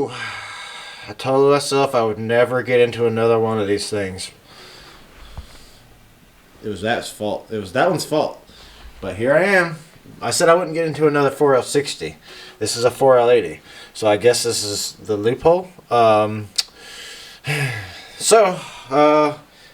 go. I told myself I would never get into another one of these things. It was that one's fault. But here I am. I said I wouldn't get into another 4L60. This is a 4L80. So I guess this is the loophole.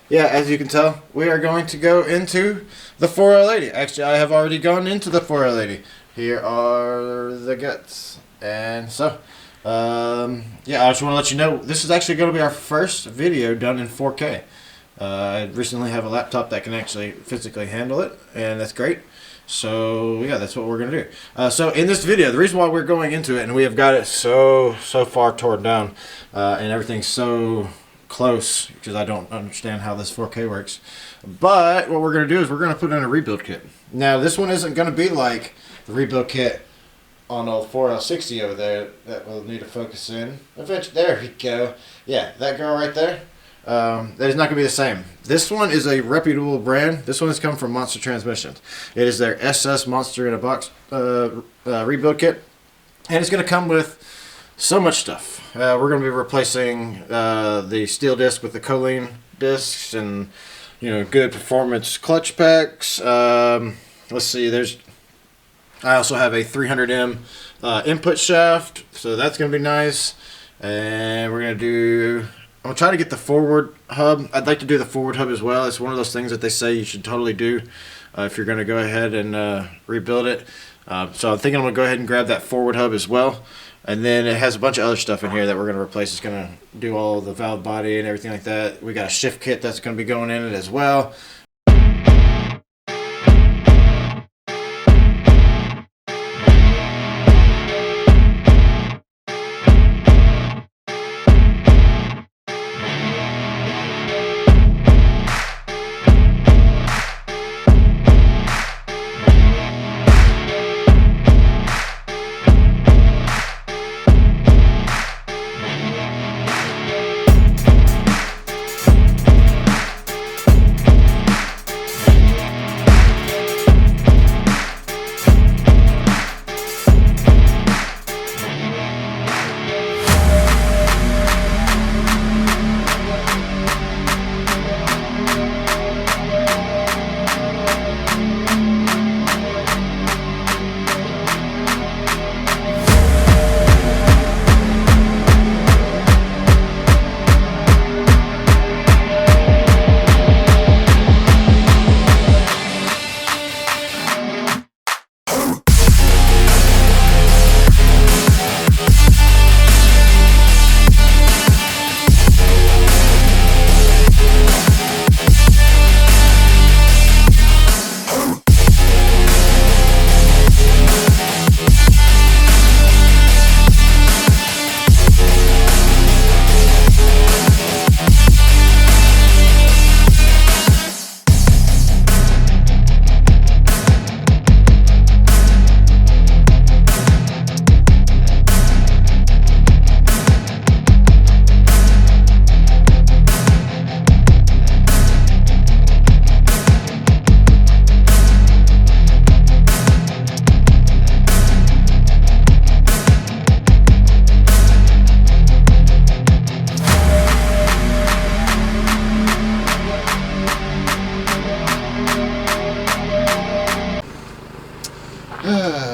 Yeah, as you can tell, we are going to go into the 4L80. Actually, I have already gone into the 4L80. Here are the guts. And so, yeah, I just want to let you know, this is actually going to be our first video done in 4K. I recently have a laptop that can actually physically handle it, and that's great. So, yeah, that's what we're going to do. So, in this video, the reason why we're going into it, and we have got it so far torn down, and everything's so close, because I don't understand how this 4K works. But what we're going to do is we're going to put in a rebuild kit. Now, this one isn't going to be like the rebuild kit on old 4L60 over there that we'll need to focus in. Eventually, there we go. Yeah, that girl right there. That is not going to be the same. This one is a reputable brand. This one has come from Monster Transmissions. It is their SS Monster in a Box rebuild kit. And it's going to come with so much stuff. We're going to be replacing the steel disc with the choline discs and, good performance clutch packs. Let's see, I also have a 300M input shaft, so that's going to be nice. And I'm going to try to get the forward hub. I'd like to do the forward hub as well. It's one of those things that they say you should totally do if you're going to go ahead and rebuild it. So I'm thinking I'm going to go ahead and grab that forward hub as well. And then it has a bunch of other stuff in here that we're going to replace. It's going to do all the valve body and everything like that. We got a shift kit that's going to be going in it as well.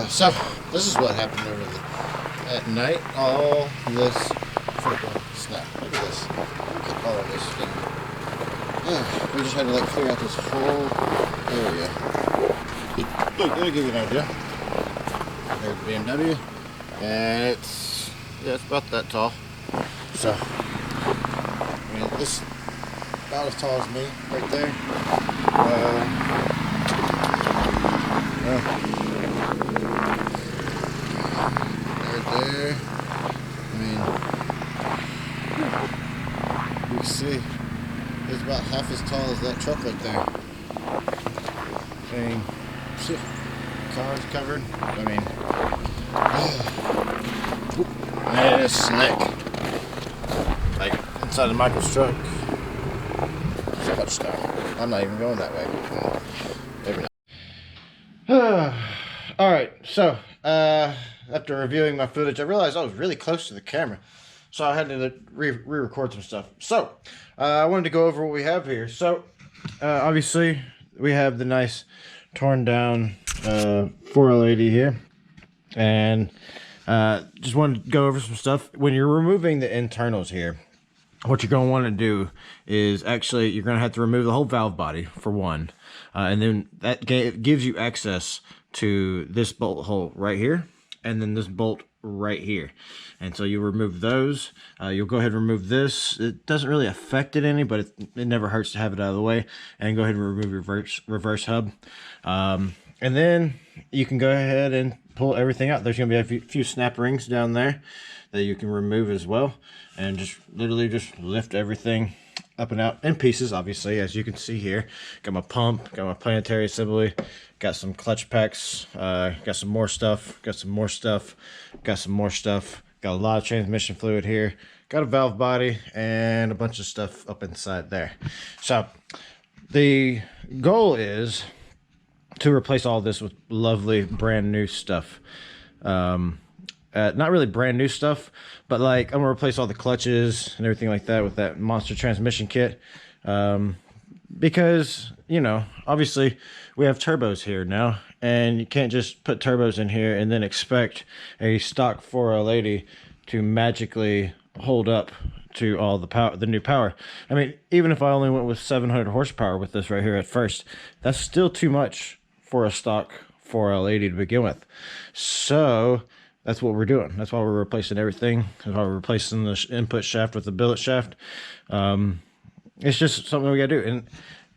So, this is what happened at night. All this freaking snap. Look at this. Look at all of this thing. Yeah, we just had to clear out this whole area. Look, let me give you an idea. There's the BMW, and it's about that tall. So, this about as tall as me right there. There. You can see it's about half as tall as that truck right there. Shit, car's covered. Man, it's slick. Like inside of Michael's truck. So much stuff. I'm not even going that way. Maybe not. Alright, so after reviewing my footage, I realized I was really close to the camera. so I had to re-record some stuff. So I wanted to go over what we have here. So obviously we have the nice torn down 4L80 here, and just wanted to go over some stuff. When you're removing the internals here, what you're going to want to do is actually you're going to have to remove the whole valve body for one, and then that gives you access to this bolt hole right here, and then this bolt right here. And so you remove those. You'll go ahead and remove this. It doesn't really affect it any, but it never hurts to have it out of the way. And go ahead and remove your reverse hub. And then you can go ahead and pull everything out. There's going to be a few snap rings down there that you can remove as well. And just literally just lift everything up and out in pieces, obviously, as you can see here. Got my pump, got my planetary assembly, got some clutch packs, got some more stuff, got some more stuff, got some more stuff, got a lot of transmission fluid here, got a valve body, and a bunch of stuff up inside there. So the goal is to replace all this with lovely brand new stuff. Not really brand new stuff, but like I'm gonna replace all the clutches and everything like that with that monster transmission kit, because, you know, obviously we have turbos here now, and you can't just put turbos in here and then expect a stock 4L80 to magically hold up to all the power, the new power. I mean, even if I only went with 700 horsepower with this right here at first, that's still too much for a stock 4L80 to begin with. So that's what we're doing. That's why we're replacing everything. That's why we're replacing the input shaft with the billet shaft. It's just something we gotta do.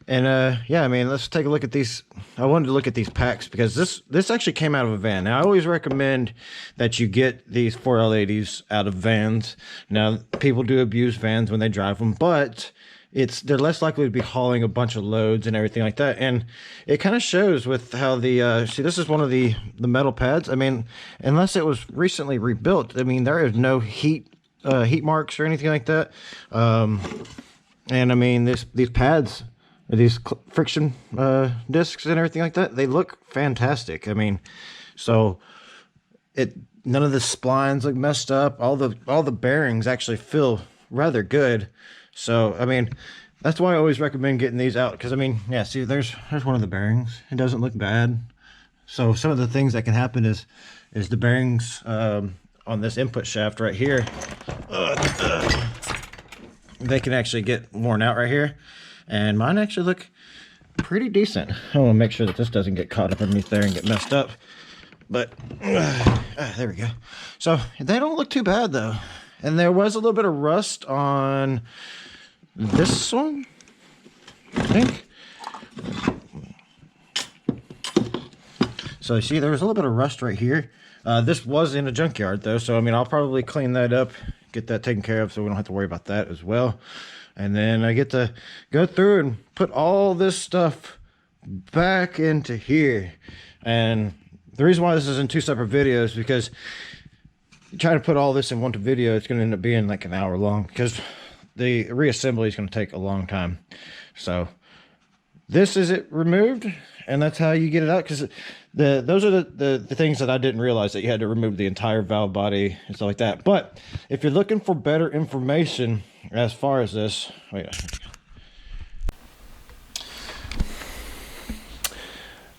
And yeah, I mean, let's take a look at these. I wanted to look at these packs because this actually came out of a van. Now, I always recommend that you get these 4L80s out of vans. Now, people do abuse vans when they drive them, but they're less likely to be hauling a bunch of loads and everything like that. And it kind of shows with how the see, this is one of the metal pads. I mean, unless it was recently rebuilt, I mean, there is no heat marks or anything like that. And I mean, these pads, these friction discs and everything like that, they look fantastic. I mean, so none of the splines look messed up. All the bearings actually feel rather good. So I mean, that's why I always recommend getting these out, because I mean, yeah, see, there's one of the bearings. It doesn't look bad. So some of the things that can happen is the bearings on this input shaft right here, they can actually get worn out right here, and mine actually look pretty decent. I want to make sure that this doesn't get caught up underneath there and get messed up, but there we go. So they don't look too bad though. And there was a little bit of rust on this one, I think. So you see, there was a little bit of rust right here. This was in a junkyard though, so I mean, I'll probably clean that up, get that taken care of, so we don't have to worry about that as well. And then I get to go through and put all this stuff back into here. And the reason why this is in two separate videos, because trying to put all this in one video, it's going to end up being like an hour long, because the reassembly is going to take a long time. So this is it removed, and that's how you get it out, because those are the things that I didn't realize, that you had to remove the entire valve body and stuff like that. But if you're looking for better information as far as this, wait,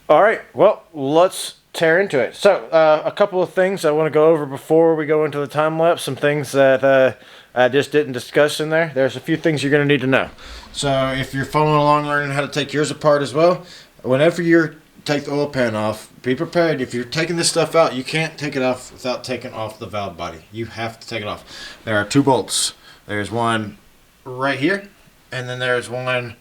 all right, well, let's tear into it. So a couple of things I want to go over before we go into the time lapse. Some things that I just didn't discuss in there. There's a few things you're going to need to know. So if you're following along learning how to take yours apart as well, whenever you take the oil pan off, be prepared. If you're taking this stuff out, you can't take it off without taking off the valve body. You have to take it off. There are two bolts. There's one right here, and then there's one